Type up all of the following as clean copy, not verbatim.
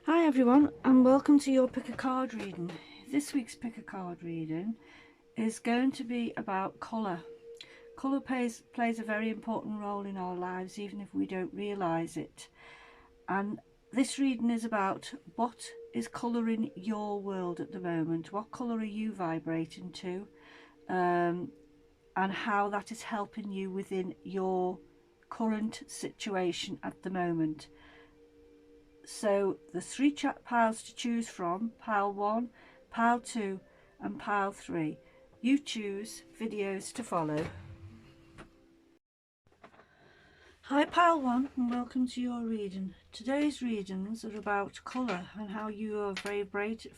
Hi everyone, and welcome to your pick a card reading. This week's pick a card reading is going to be about colour. Colour plays a very important role in our lives, even if we don't realise it. And this reading is about what is colour in your world at the moment. What colour are you vibrating to? And how that is helping you within your current situation at the moment. So the three piles to choose from: pile 1, pile 2 and pile 3. You choose videos to follow. Hi pile 1, and welcome to your reading. Today's readings are about colour and how you are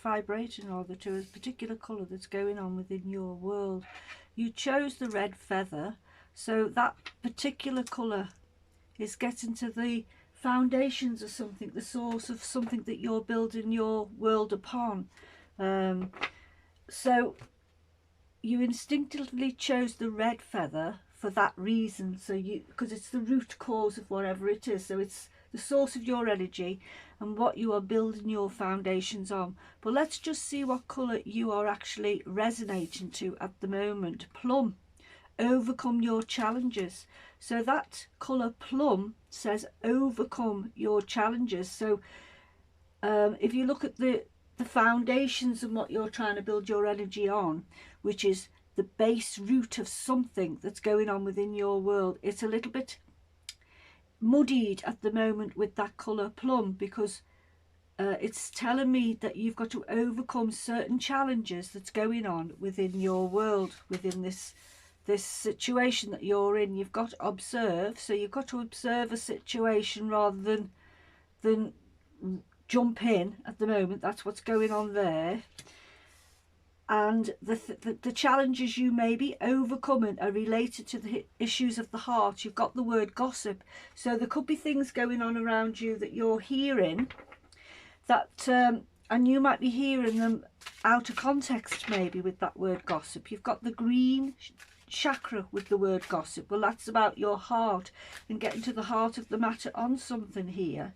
vibrating rather to a particular colour that's going on within your world. You chose the red feather, so that particular colour is getting to the foundations of something, the source of something that you're building your world upon. So you instinctively chose the red feather for that reason, so because it's the root cause of whatever it is, so it's the source of your energy and what you are building your foundations on. But let's just see what colour you are actually resonating to at the moment. Plum. Overcome your challenges. So that colour plum says overcome your challenges. So if you look at the foundations and what you're trying to build your energy on, which is the base root of something that's going on within your world, it's a little bit muddied at the moment with that colour plum, because it's telling me that you've got to overcome certain challenges that's going on within your world, within this situation that you're in. You've got to observe, so you've got to observe a situation rather than jump in at the moment. That's what's going on there. And the challenges you may be overcoming are related to the issues of the heart. You've got the word gossip, so there could be things going on around you that you're hearing that and you might be hearing them out of context, maybe, with that word gossip. You've got the green chakra with the word gossip. Well, that's about your heart and getting to the heart of the matter on something here.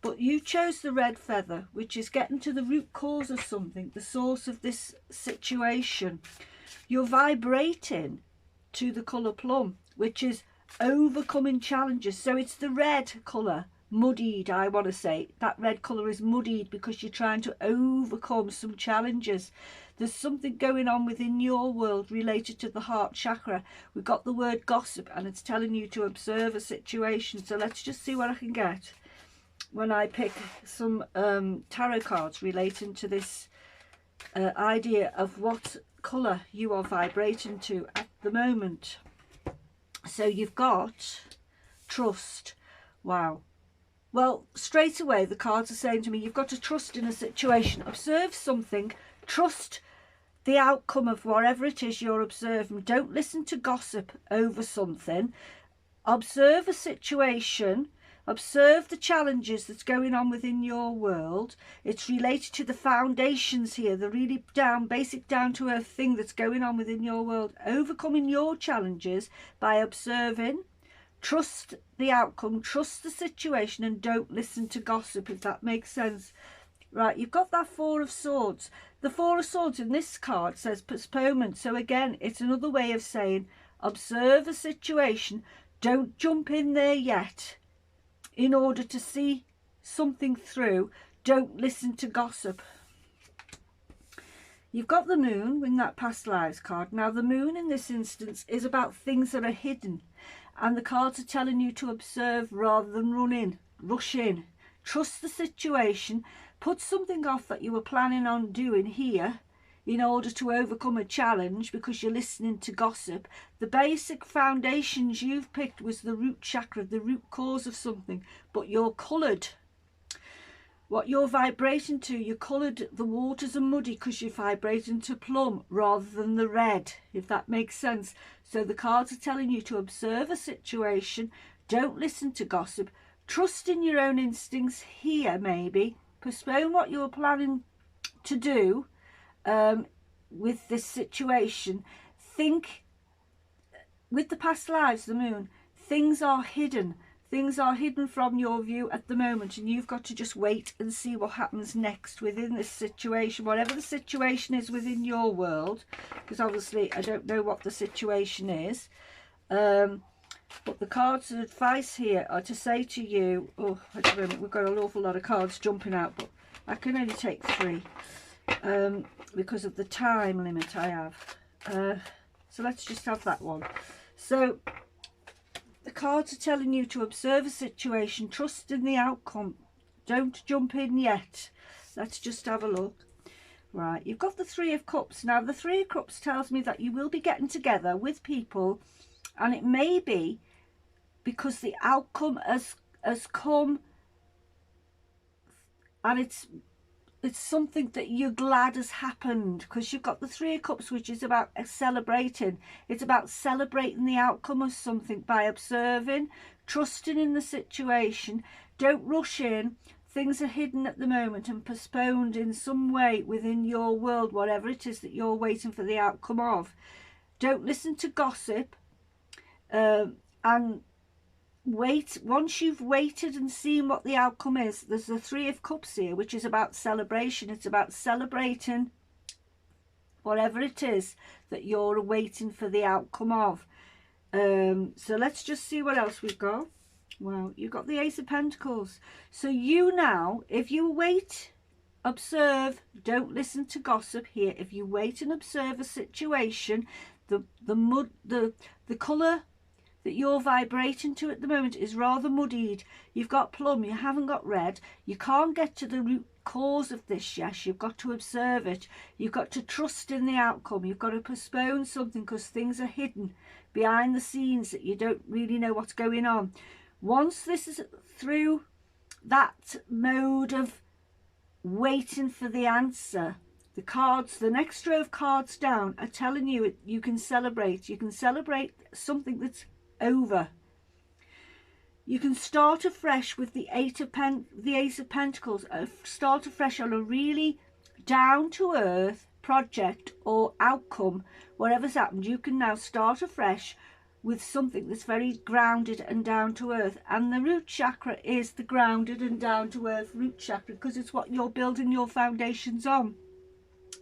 But you chose the red feather, which is getting to the root cause of something, the source of this situation. You're vibrating to the colour plum, which is overcoming challenges. So it's the red colour, muddied, I want to say. That red colour is muddied because you're trying to overcome some challenges. There's something going on within your world related to the heart chakra. We've got the word gossip, and it's telling you to observe a situation. So let's just see what I can get when I pick some tarot cards relating to this idea of what colour you are vibrating to at the moment. So you've got trust. Wow. Well, straight away the cards are saying to me, you've got to trust in a situation. Observe something, trust the outcome of whatever it is you're observing. Don't listen to gossip over something. Observe a situation. Observe the challenges that's going on within your world. It's related to the foundations here, the really basic down to earth thing that's going on within your world. Overcoming your challenges by observing. Trust the outcome, trust the situation, and don't listen to gossip, if that makes sense. Right, you've got that Four of Swords. The Four of Swords in this card says postponement. So again, it's another way of saying observe a situation. Don't jump in there yet. In order to see something through, don't listen to gossip. You've got the Moon in that past lives card. Now the Moon in this instance is about things that are hidden, and the cards are telling you to observe rather than rush in. Trust the situation. Put something off that you were planning on doing here in order to overcome a challenge because you're listening to gossip. The basic foundations you've picked was the root chakra, the root cause of something, but you're coloured. What you're vibrating to, you're coloured. The waters are muddy because you're vibrating to plum rather than the red, if that makes sense. So the cards are telling you to observe a situation. Don't listen to gossip. Trust in your own instincts here, maybe. Postpone what you're planning to do with this situation. Think, with the past lives, the Moon, things are hidden. Things are hidden from your view at the moment, and you've got to just wait and see what happens next within this situation, whatever the situation is within your world, because obviously I don't know what the situation is. But the cards of advice here are to say to you, oh, at the moment we've got an awful lot of cards jumping out, but I can only take 3 because of the time limit I have. So let's just have that one. So the cards are telling you to observe a situation, trust in the outcome, don't jump in yet. Let's just have a look. Right, you've got the 3 of Cups. Now the 3 of Cups tells me that you will be getting together with people, and it may be because the outcome has come, and it's something that you're glad has happened, because you've got the 3 of Cups, which is about celebrating. It's about celebrating the outcome of something by observing, trusting in the situation. Don't rush in. Things are hidden at the moment and postponed in some way within your world, whatever it is that you're waiting for the outcome of. Don't listen to gossip, and wait. Once you've waited and seen what the outcome is, there's the 3 of Cups here, which is about celebration. It's about celebrating whatever it is that you're waiting for the outcome of. So let's just see what else we've got. Well, you've got the Ace of Pentacles. So you now, if you wait, observe, don't listen to gossip here. If you wait and observe a situation, the colour that you're vibrating to at the moment is rather muddied. You've got plum, you haven't got red. You can't get to the root cause of this, yes. You've got to observe it. You've got to trust in the outcome. You've got to postpone something because things are hidden behind the scenes that you don't really know what's going on. Once this is through that mode of waiting for the answer, the cards, the next row of cards down are telling you you can celebrate. You can celebrate something that's over. You can start afresh with the Ace of Pentacles. Start afresh on a really down-to-earth project or outcome. Whatever's happened, you can now start afresh with something that's very grounded and down to earth. And the root chakra is the grounded and down to earth root chakra, because it's what you're building your foundations on.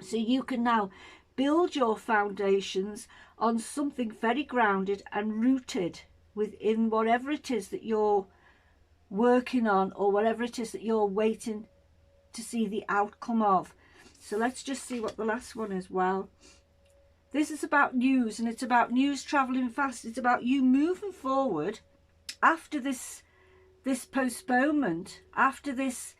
So you can now build your foundations on something very grounded and rooted within whatever it is that you're working on, or whatever it is that you're waiting to see the outcome of. So let's just see what the last one is. Well, this is about news, and it's about news travelling fast. It's about you moving forward after this postponement, after this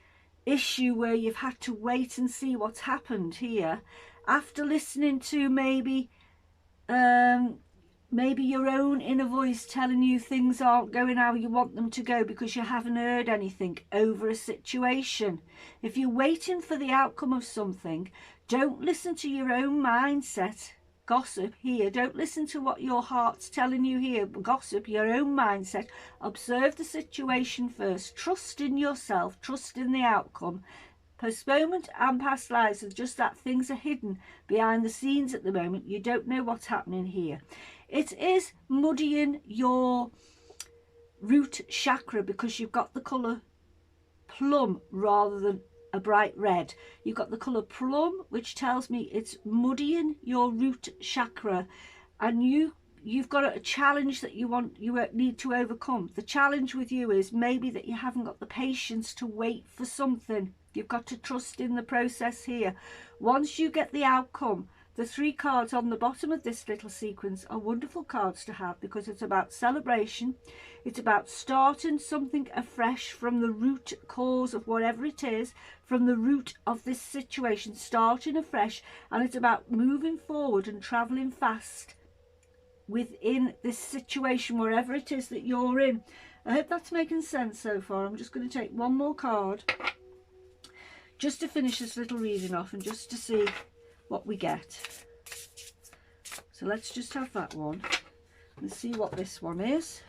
issue where you've had to wait and see what's happened here, after listening to maybe your own inner voice telling you things aren't going how you want them to go because you haven't heard anything over a situation. If you're waiting for the outcome of something, don't listen to your own mindset. Gossip here. Don't listen to what your heart's telling you here. Gossip, your own mindset. Observe the situation first. Trust in yourself. Trust in the outcome. Postponement and past lives are just that. Things are hidden behind the scenes at the moment. You don't know what's happening here. It is muddying your root chakra because you've got the colour plum rather than a bright red. You've got the colour plum, which tells me it's muddying your root chakra, and you've got a challenge that you need to overcome. The challenge with you is maybe that you haven't got the patience to wait for something. You've got to trust in the process here. Once you get the outcome, the 3 cards on the bottom of this little sequence are wonderful cards to have, because it's about celebration. It's about starting something afresh from the root cause of whatever it is, from the root of this situation, starting afresh. And it's about moving forward and travelling fast within this situation, wherever it is that you're in. I hope that's making sense so far. I'm just going to take one more card just to finish this little reading off, and just to see what we get. So let's just have that one and see what this one is.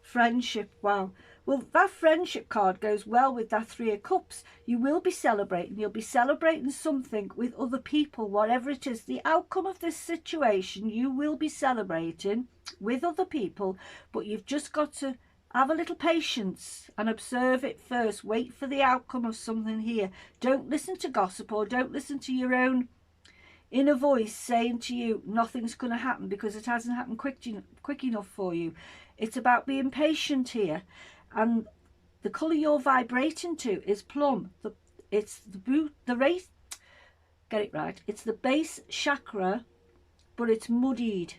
Friendship. Wow. Well, that friendship card goes well with that 3 of Cups. You will be celebrating. You'll be celebrating something with other people, whatever it is. The outcome of this situation, you will be celebrating with other people, but you've just got to have a little patience and observe it first. Wait for the outcome of something here. Don't listen to gossip, or don't listen to your own inner voice saying to you nothing's going to happen, because it hasn't happened quick enough for you. It's about being patient here. And the colour you're vibrating to is plum. It's the race. Get it right. It's the base chakra, but it's muddied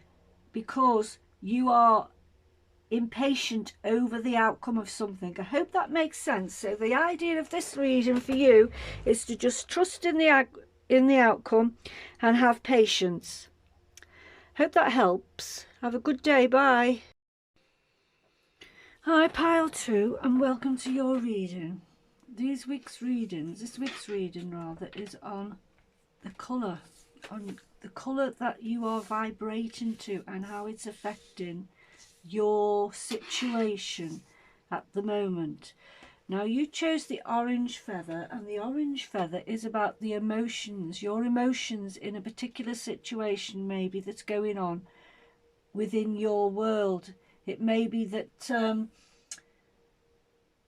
because you are impatient over the outcome of something. I hope that makes sense. So the idea of this reading for you is to just trust in the outcome and have patience. Hope that helps. Have a good day. Bye. Hi, pile 2, and welcome to your reading. This week's reading rather, is on the colour that you are vibrating to and how it's affecting your situation at the moment. Now, you chose the orange feather, and the orange feather is about the emotions, your emotions in a particular situation maybe that's going on within your world. It may be that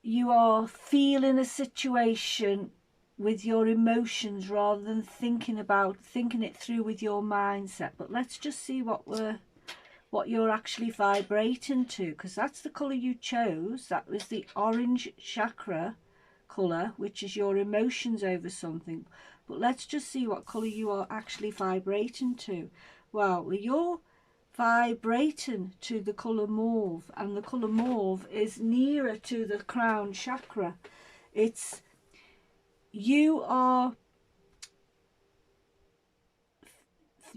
you are feeling a situation with your emotions rather than thinking it through with your mindset. But let's just see what you're actually vibrating to, because that's the colour you chose. That was the orange chakra colour, which is your emotions over something. But let's just see what colour you are actually vibrating to. Well, you're vibrating to the colour mauve, and the colour mauve is nearer to the crown chakra.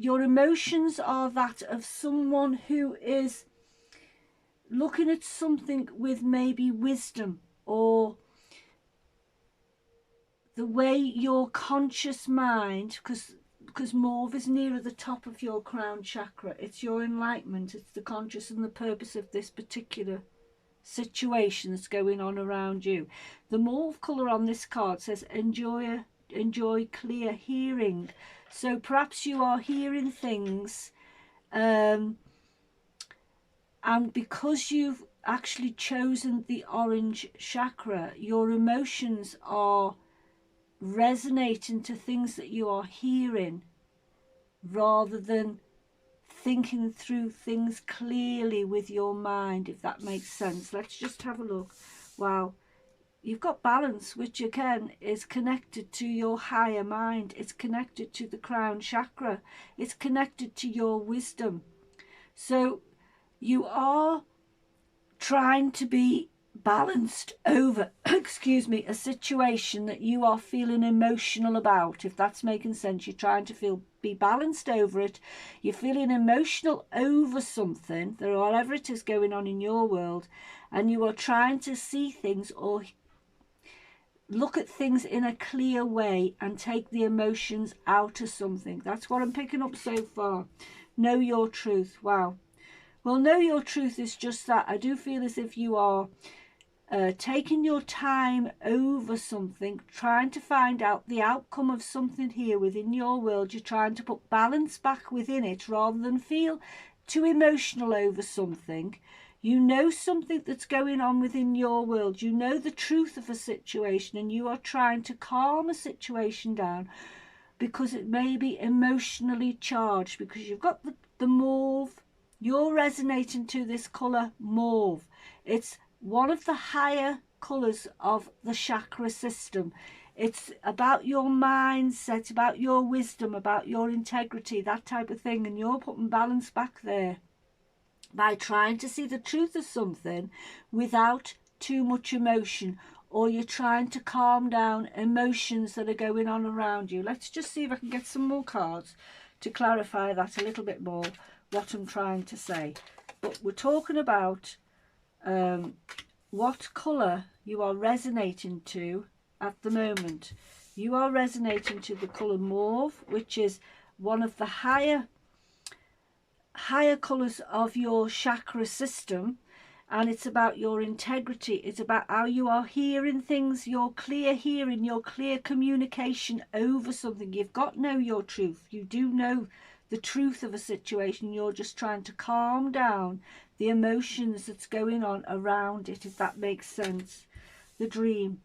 Your emotions are that of someone who is looking at something with maybe wisdom, or the way your conscious mind, because mauve is nearer the top of your crown chakra. It's your enlightenment, it's the conscious and the purpose of this particular situation that's going on around you. The mauve colour on this card says enjoy clear hearing. So perhaps you are hearing things, and because you've actually chosen the orange chakra, your emotions are resonating to things that you are hearing rather than thinking through things clearly with your mind, if that makes sense. Let's just have a look. Wow, you've got balance, which again is connected to your higher mind. It's connected to the crown chakra. It's connected to your wisdom. So you are trying to be balanced over a situation that you are feeling emotional about, if that's making sense. You're trying to be balanced over it. You're feeling emotional over something, whatever it is going on in your world, and you are trying to see things or look at things in a clear way and take the emotions out of something. That's what I'm picking up so far. Know your truth. Wow. Well, know your truth is just that. I do feel as if you are taking your time over something, trying to find out the outcome of something here within your world. You're trying to put balance back within it rather than feel too emotional over something. You know something that's going on within your world. You know the truth of a situation, and you are trying to calm a situation down because it may be emotionally charged, because you've got the mauve. You're resonating to this colour mauve. It's one of the higher colours of the chakra system. It's about your mindset, about your wisdom, about your integrity, that type of thing. And you're putting balance back there by trying to see the truth of something without too much emotion, or you're trying to calm down emotions that are going on around you. Let's just see if I can get some more cards to clarify that a little bit more, what I'm trying to say. But we're talking about what colour you are resonating to at the moment. You are resonating to the colour mauve, which is one of the higher colours of your chakra system, and it's about your integrity. It's about how you are hearing things, your clear hearing, your clear communication over something. You've got to know your truth. You do know the truth of a situation. You're just trying to calm down the emotions that's going on around it, if that makes sense. The dream.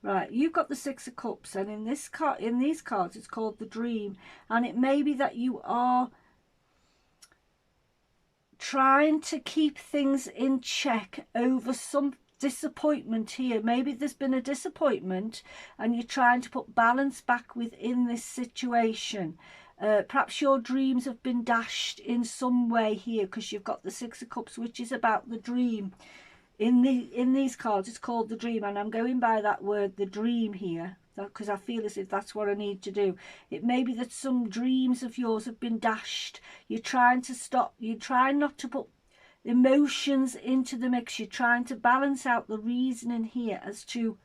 Right, you've got the Six of Cups, and in this card, in these cards, it's called the dream. And it may be that you are trying to keep things in check over some disappointment here. Maybe there's been a disappointment and you're trying to put balance back within this situation. Perhaps your dreams have been dashed in some way here, because you've got the Six of Cups, which is about the dream. In these cards, it's called the dream, and I'm going by that word, the dream, here, because I feel as if that's what I need to do. It may be that some dreams of yours have been dashed. You're trying to stop. You're trying not to put emotions into the mix. You're trying to balance out the reasoning here as to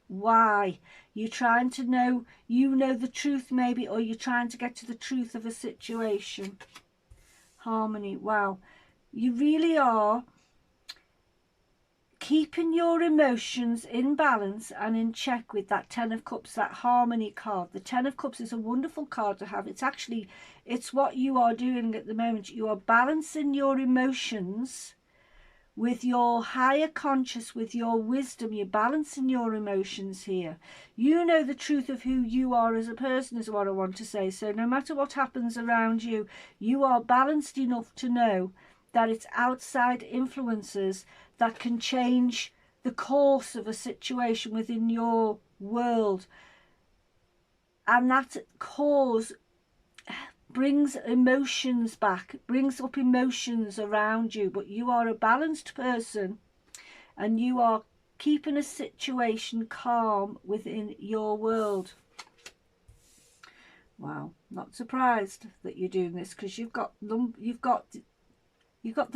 why. You're trying to know, the truth maybe, or you're trying to get to the truth of a situation. Harmony. Wow. You really are keeping your emotions in balance and in check with that Ten of Cups, that harmony card. The Ten of Cups is a wonderful card to have. It's what you are doing at the moment. You are balancing your emotions with your higher conscious, with your wisdom. You're balancing your emotions here. You know the truth of who you are as a person, is what I want to say. So no matter what happens around you, you are balanced enough to know that it's outside influences that can change the course of a situation within your world. And that cause brings emotions back, brings up emotions around you. But you are a balanced person, and you are keeping a situation calm within your world. Wow, not surprised that you're doing this, because you've got the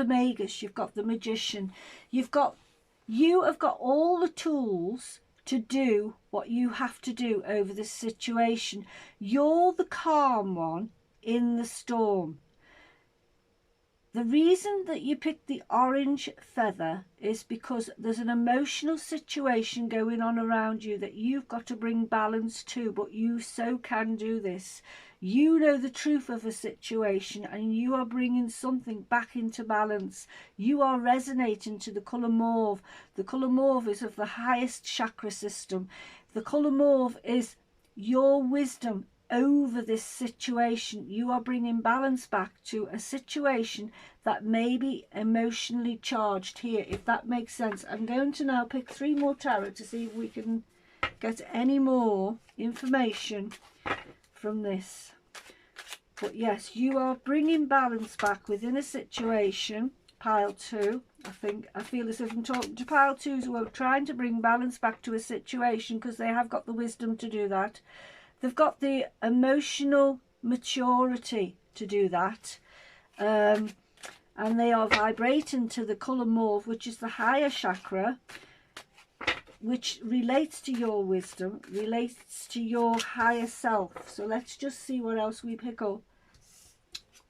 Magus, you've got the Magician, you have got all the tools to do what you have to do over this situation. You're the calm one in the storm. The reason that you picked the orange feather is because there's an emotional situation going on around you that you've got to bring balance to, but you so can do this. You know the truth of a situation, and you are bringing something back into balance. You are resonating to the colour mauve. The colour mauve is of the highest chakra system. The colour mauve is your wisdom over this situation. You are bringing balance back to a situation that may be emotionally charged here, if that makes sense. I'm going to now pick 3 more tarot to see if we can get any more information from this. But yes, you are bringing balance back within a situation. Pile 2, I feel as if I'm talking to pile 2s who are trying to bring balance back to a situation, because they have got the wisdom to do that. They've got the emotional maturity to do that. And they are vibrating to the colour mauve, which is the higher chakra, which relates to your wisdom, relates to your higher self. So let's just see what else we pick up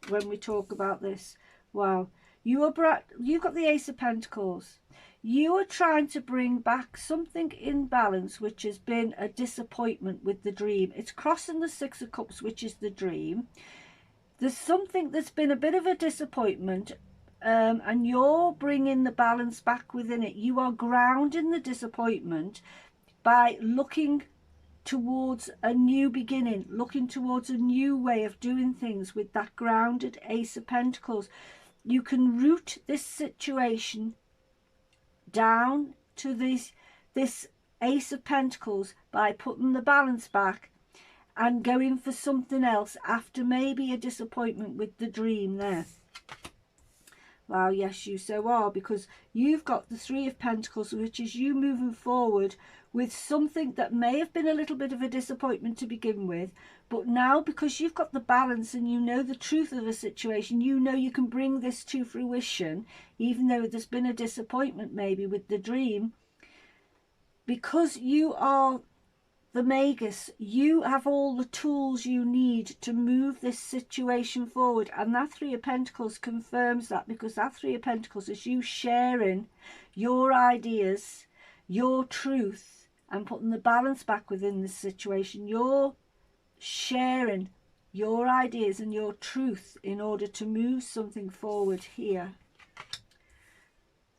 when we talk about this. Wow. You've got the Ace of Pentacles. You are trying to bring back something in balance, which has been a disappointment with the dream. It's crossing the Six of Cups, which is the dream. There's something that's been a bit of a disappointment, and you're bringing the balance back within it. You are grounding the disappointment by looking towards a new beginning, looking towards a new way of doing things with that grounded Ace of Pentacles. You can root this situation down to this Ace of Pentacles by putting the balance back and going for something else after maybe a disappointment with the dream there. Well, yes, you so are, because you've got the Three of Pentacles, which is you moving forward with something that may have been a little bit of a disappointment to begin with, but now because you've got the balance and you know the truth of the situation, you know you can bring this to fruition, even though there's been a disappointment maybe with the dream. Because you are the Magus, you have all the tools you need to move this situation forward, and that Three of Pentacles confirms that, because that Three of Pentacles is you sharing your ideas, your truth, and putting the balance back within this situation. You're sharing your ideas and your truth in order to move something forward here.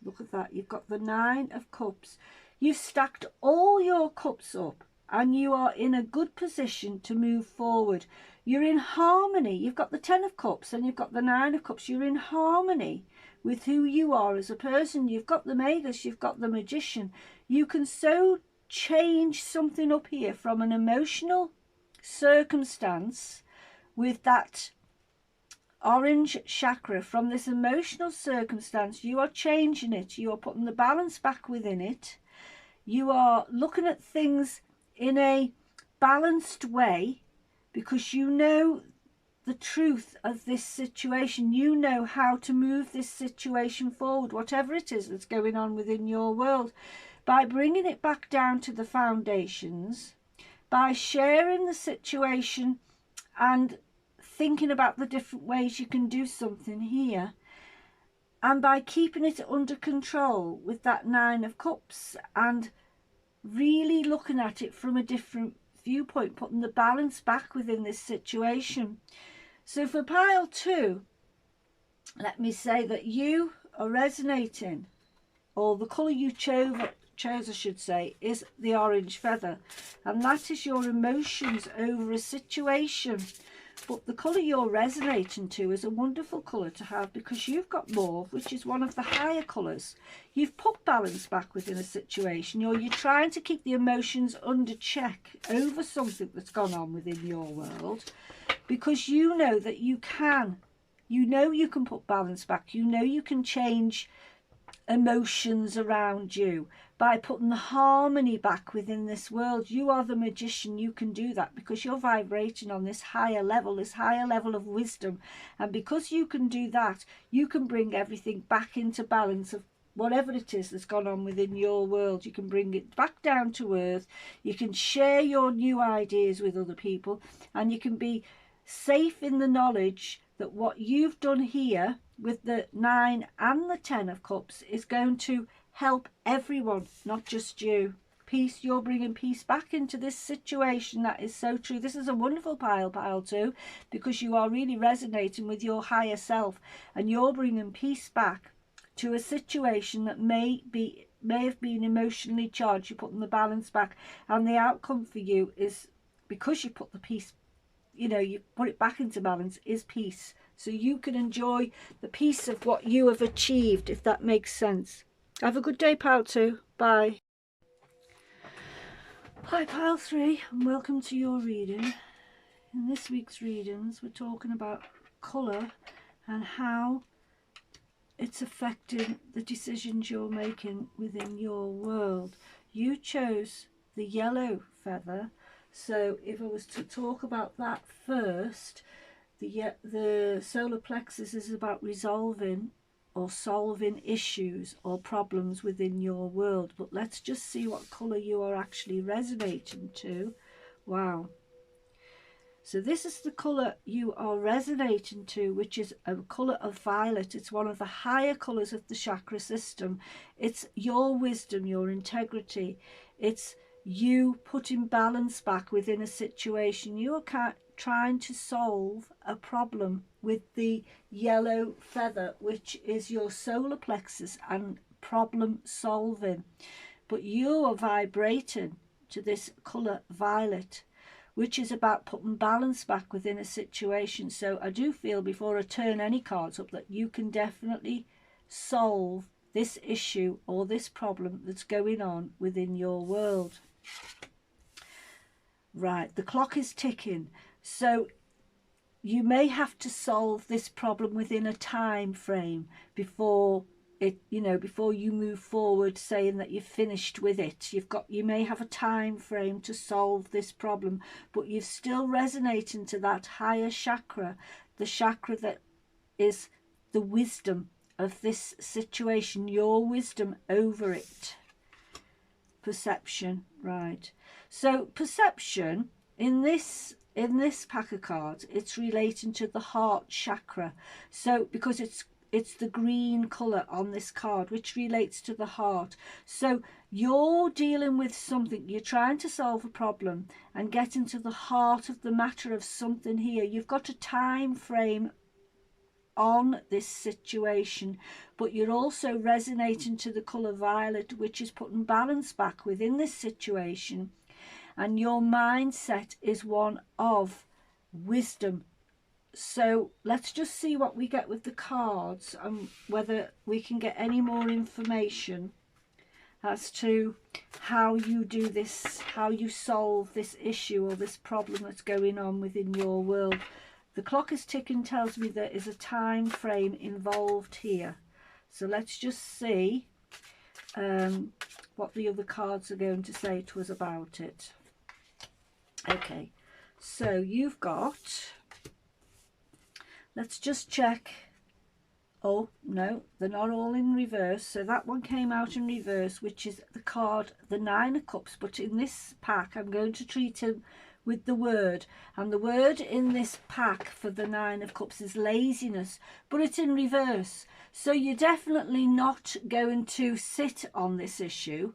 Look at that. You've got the 9 of Cups. You've stacked all your cups up and you are in a good position to move forward. You're in harmony. You've got the 10 of Cups and you've got the 9 of Cups. You're in harmony with who you are as a person. You've got the Magus, you've got the Magician. You can so change something up here from an emotional circumstance with that orange chakra. From this emotional circumstance, you are changing it. You are putting the balance back within it. You are looking at things in a balanced way because you know the truth of this situation. You know how to move this situation forward, whatever it is that's going on within your world, by bringing it back down to the foundations, by sharing the situation and thinking about the different ways you can do something here, and by keeping it under control with that 9 of Cups and really looking at it from a different viewpoint, putting the balance back within this situation. So for pile 2, let me say that you are resonating, or the colour you chose I should say, is the orange feather, and that is your emotions over a situation. But the colour you're resonating to is a wonderful colour to have because you've got mauve, which is one of the higher colours. You've put balance back within a situation, or you're trying to keep the emotions under check over something that's gone on within your world, because you know that you can. You know you can put balance back. You know you can change emotions around you by putting the harmony back within this world. You are the Magician. You can do that because you're vibrating on this higher level of wisdom, and because you can do that, you can bring everything back into balance of whatever it is that's gone on within your world. You can bring it back down to earth. You can share your new ideas with other people, and you can be safe in the knowledge that what you've done here with the 9 and the 10 of Cups is going to help everyone, not just you. Peace, you're bringing peace back into this situation. That is so true. This is a wonderful pile 2, because you are really resonating with your higher self, and you're bringing peace back to a situation that may have been emotionally charged. You're putting the balance back, and the outcome for you is, because you put the peace, you put it back into balance, is peace. So you can enjoy the peace of what you have achieved, if that makes sense. Have a good day, pile 2. Bye. Hi, pile 3, and welcome to your reading. In this week's readings, we're talking about colour and how it's affecting the decisions you're making within your world. You chose the yellow feather, so if I was to talk about that first, the solar plexus is about resolving or solving issues or problems within your world. But let's just see what colour you are actually resonating to. Wow. So this is the colour you are resonating to, which is a colour of violet. It's one of the higher colours of the chakra system. It's your wisdom, your integrity. It's you putting balance back within a situation. You are trying to solve a problem with the yellow feather, which is your solar plexus and problem solving. But you are vibrating to this colour violet, which is about putting balance back within a situation. So I do feel, before I turn any cards up, that you can definitely solve this issue or this problem that's going on within your world. Right, the clock is ticking. So you may have to solve this problem within a time frame before it, before you move forward, saying that you've finished with it. You may have a time frame to solve this problem, but you're still resonating to that higher chakra, the chakra that is the wisdom of this situation, your wisdom over it. Perception, right. So perception in this pack of cards, it's relating to the heart chakra. So because it's it's the green colour on this card, which relates to the heart. So you're dealing with something, you're trying to solve a problem and get into the heart of the matter of something here. You've got a time frame on this situation, but you're also resonating to the colour violet, which is putting balance back within this situation. And your mindset is one of wisdom. So let's just see what we get with the cards and whether we can get any more information as to how you do this, how you solve this issue or this problem that's going on within your world. The clock is ticking, tells me there is a time frame involved here. So let's just see what the other cards are going to say to us about it. Okay, so you've got, let's just check. Oh no, they're not all in reverse. So that one came out in reverse, which is the card, the Nine of Cups. But in this pack, I'm going to treat him with the word. And the word in this pack for the Nine of Cups is laziness, but it's in reverse. So you're definitely not going to sit on this issue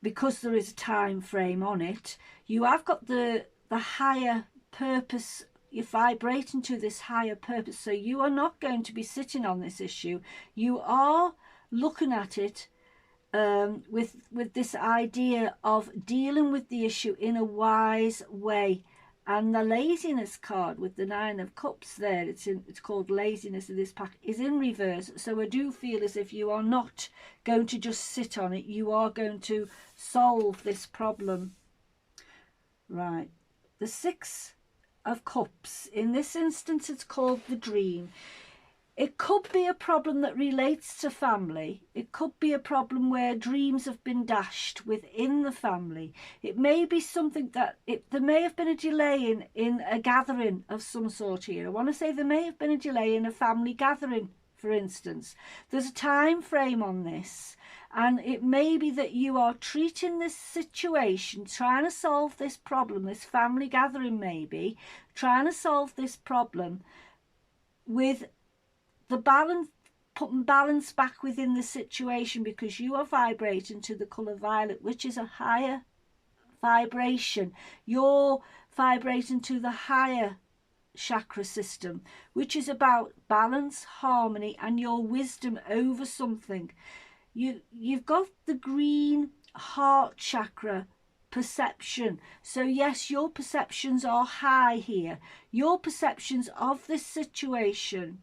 because there is a time frame on it. You have got the higher purpose. You're vibrating to this higher purpose, so you are not going to be sitting on this issue. You are looking at it with this idea of dealing with the issue in a wise way. And the laziness card with the Nine of Cups there, it's called laziness in this pack, is in reverse. So I do feel as if you are not going to just sit on it. You are going to solve this problem. Right. The Six of Cups, in this instance it's called the dream. It could be a problem that relates to family. It could be a problem where dreams have been dashed within the family. It may be something that there may have been a delay in a gathering of some sort here. I want to say there may have been a delay in a family gathering, for instance. There's a time frame on this, and it may be that you are treating this situation, trying to solve this problem, this family gathering maybe, trying to solve this problem with the balance, putting balance back within the situation, because you are vibrating to the colour violet, which is a higher vibration. You're vibrating to the higher chakra system, which is about balance, harmony, and your wisdom over something. You've got the green heart chakra perception. So yes, your perceptions are high here. Your perceptions of this situation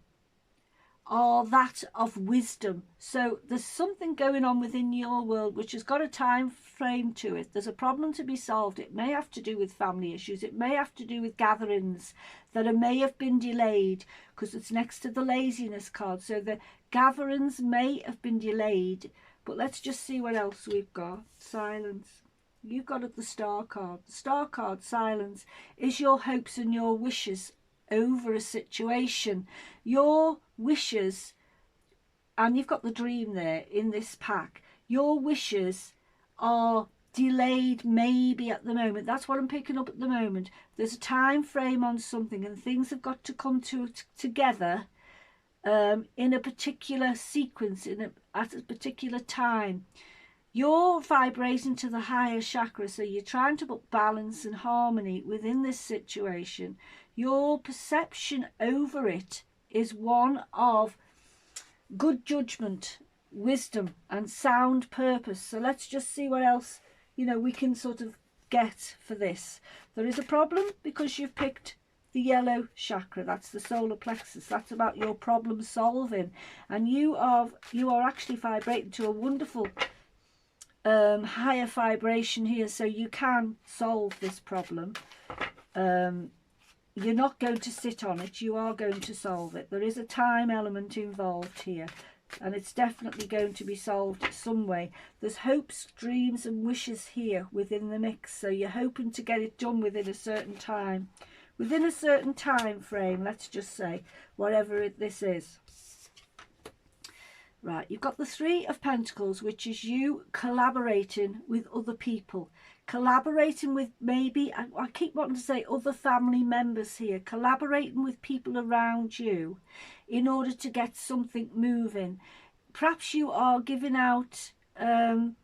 are that of wisdom. So there's something going on within your world which has got a time frame to it. There's a problem to be solved. It may have to do with family issues. It may have to do with gatherings that may have been delayed, because it's next to the laziness card. So the gatherings may have been delayed. But let's just see what else we've got. Silence. You've got it, the star card. The star card, silence, is your hopes and your wishes over a situation. Your wishes, and you've got the dream there in this pack. Your wishes are delayed maybe at the moment. That's what I'm picking up at the moment. There's a time frame on something, and things have got to come together in a particular sequence, at a particular time. You're vibrating to the higher chakra, so you're trying to put balance and harmony within this situation. Your perception over it is one of good judgment, wisdom, and sound purpose. So let's just see what else, we can sort of get for this. There is a problem because you've picked the yellow chakra. That's the solar plexus. That's about your problem solving, and you are actually vibrating to a wonderful higher vibration here, so you can solve this problem. You're not going to sit on it, you are going to solve it. There is a time element involved here, and it's definitely going to be solved some way. There's hopes, dreams and wishes here within the mix, so you're hoping to get it done within a certain time. Within a certain time frame, let's just say, whatever this is. Right, you've got the Three of Pentacles, which is you collaborating with other people. Collaborating with maybe, I keep wanting to say other family members here. Collaborating with people around you in order to get something moving. Perhaps you are giving out, I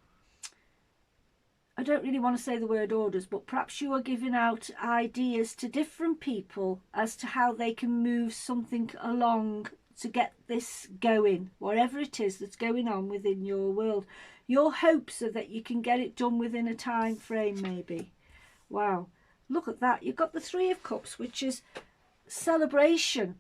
don't really want to say the word orders, but perhaps you are giving out ideas to different people as to how they can move something along to get this going, whatever it is that's going on within your world. Your hopes are that you can get it done within a time frame, maybe. Wow, look at that. You've got the Three of Cups, which is celebration.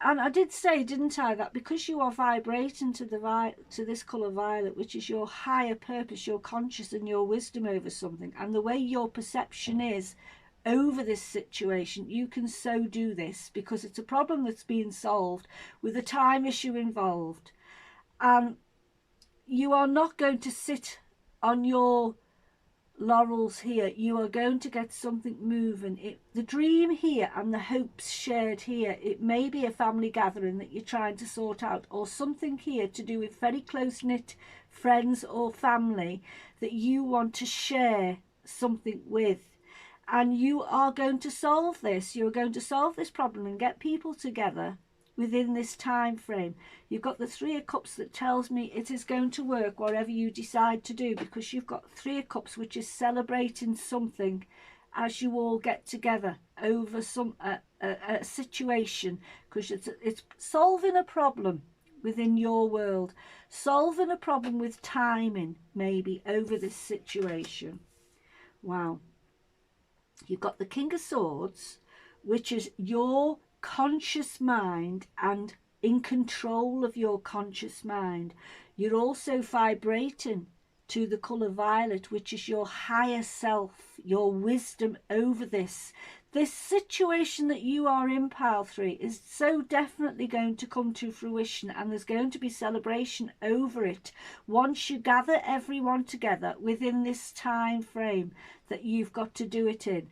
And I did say, didn't I, that because you are vibrating to this colour violet, which is your higher purpose, your conscious and your wisdom over something, and the way your perception is over this situation, you can so do this, because it's a problem that's being solved with a time issue involved. And you are not going to sit on your laurels here. You are going to get something moving. The dream here and the hopes shared here, it may be a family gathering that you're trying to sort out, or something here to do with very close-knit friends or family that you want to share something with. And you are going to solve this. You're going to solve this problem and get people together within this time frame. You've got the Three of Cups that tells me it is going to work whatever you decide to do, because you've got Three of Cups, which is celebrating something as you all get together over some a situation, because it's solving a problem within your world, solving a problem with timing maybe over this situation. Wow. You've got the King of Swords, which is your conscious mind and in control of your conscious mind. You're also vibrating to the colour violet, which is your higher self, your wisdom over this. This situation that you are in, Pile 3, is so definitely going to come to fruition, and there's going to be celebration over it once you gather everyone together within this time frame that you've got to do it in.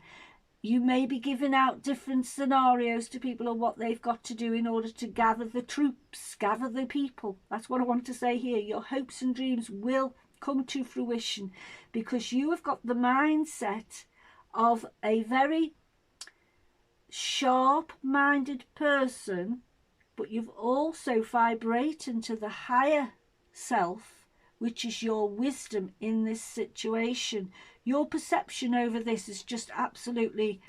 You may be giving out different scenarios to people of what they've got to do in order to gather the troops, gather the people. That's what I want to say here. Your hopes and dreams will come to fruition, because you have got the mindset of a very sharp-minded person, but you've also vibrated to the higher self, which is your wisdom in this situation. Your perception over this is just absolutely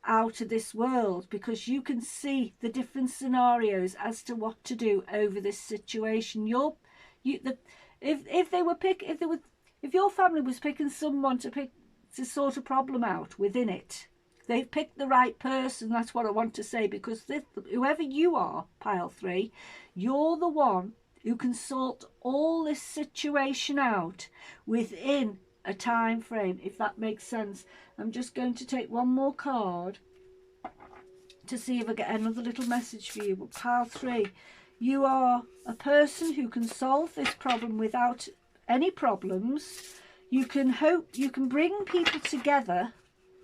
out of this world, because you can see the different scenarios as to what to do over this situation. If your family was picking someone to sort a problem out within it, they've picked the right person. That's what I want to say, because whoever you are, Pile 3, you're the one who can sort all this situation out within a time frame, if that makes sense. I'm just going to take one more card to see if I get another little message for you. But Pile 3, you are a person who can solve this problem without any problems. You can bring people together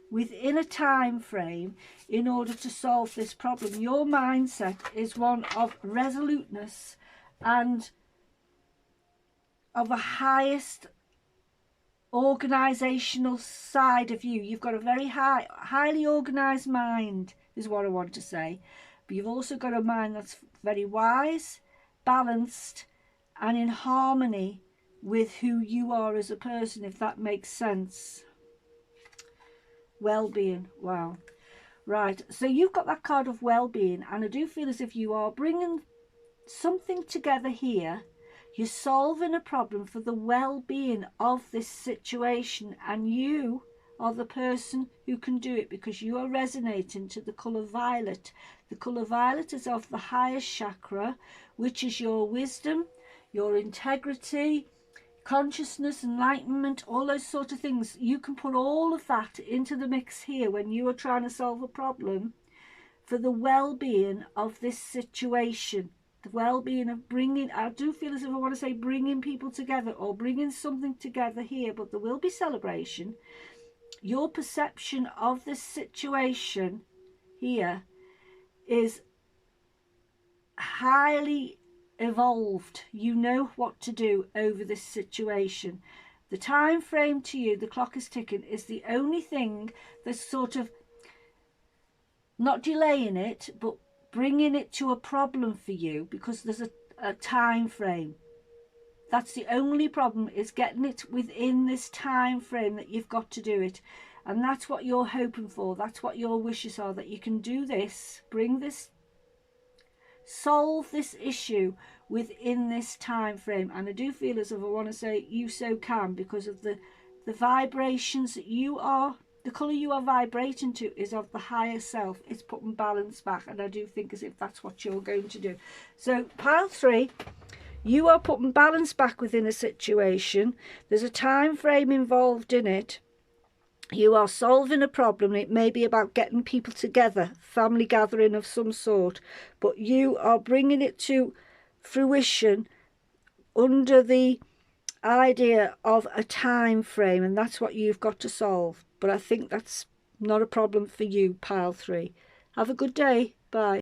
within a time frame in order to solve this problem. Your mindset is one of resoluteness and of a highest organizational side of you. You've got a very highly organized mind, is what I want to say, but you've also got a mind that's very wise, balanced, and in harmony with who you are as a person, if that makes sense. Well-being. Wow. Right, so you've got that card of well-being, and I do feel as if you are bringing something together here. You're solving a problem for the well-being of this situation, and you are the person who can do it, because you are resonating to the colour violet. The colour violet is of the highest chakra, which is your wisdom, your integrity, consciousness, enlightenment, all those sort of things. You can put all of that into the mix here when you are trying to solve a problem for the well-being of this situation. The well-being of bringing, I do feel as if I want to say bringing people together or bringing something together here, but there will be celebration. Your perception of this situation here is highly evolved. You know what to do over this situation. The time frame to you, the clock is ticking, is the only thing that's sort of not delaying it, but bringing it to a problem for you, because there's a time frame. That's the only problem, is getting it within this time frame that you've got to do it. And that's what you're hoping for. That's what your wishes are, that you can do this, bring this, solve this issue within this time frame. And I do feel as if I want to say you so can, because of the vibrations that you are, the colour you are vibrating to is of the higher self. It's putting balance back, and I do think as if that's what you're going to do. So pile 3, you are putting balance back within a situation. There's a time frame involved in it. You are solving a problem. It may be about getting people together, family gathering of some sort, but you are bringing it to fruition under the idea of a time frame, and that's what you've got to solve. But I think that's not a problem for you, pile 3. Have a good day. Bye.